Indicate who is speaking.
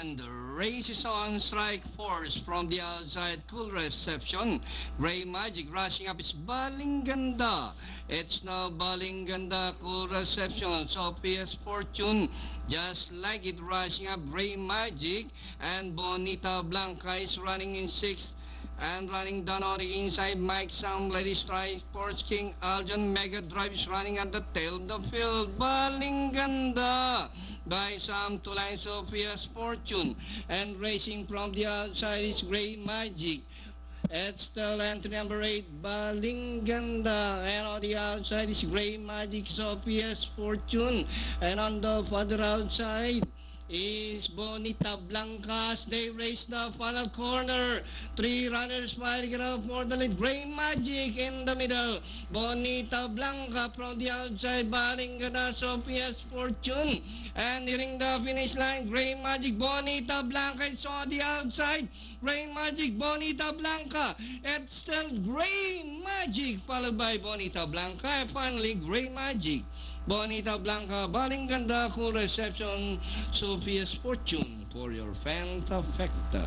Speaker 1: And races on strike force from the outside. Cool reception. Gray Magic rushing up is Balinganda. It's now Balinganda. Cool reception. Sophia's Fortune. Just like it, rushing up Gray Magic. And Bonita Blanca is running in 6th. And running down on the inside, Mike Sam, Lady Strike, Force King, Aljon, Mega Drive is running at the tail of the field. Balinganda by Sam to line Sophia's Fortune. And racing from the outside is Gray Magic. It's still entry number 8, Balinganda. And on the outside is Gray Magic, Sophia's Fortune. And on the further outside is Bonita Blanca as they race the final corner. 3 runners fighting out for the lead. Gray Magic in the middle. Bonita Blanca from the outside. Balinganda, Sophia's Fortune. And nearing the finish line, Gray Magic, Bonita Blanca is on the outside. Gray Magic, Bonita Blanca. It's still Gray Magic followed by Bonita Blanca. And finally, Gray Magic, Bonita Blanca, Balinganda, Cool reception, Sophia's Fortune for your Fantafecta.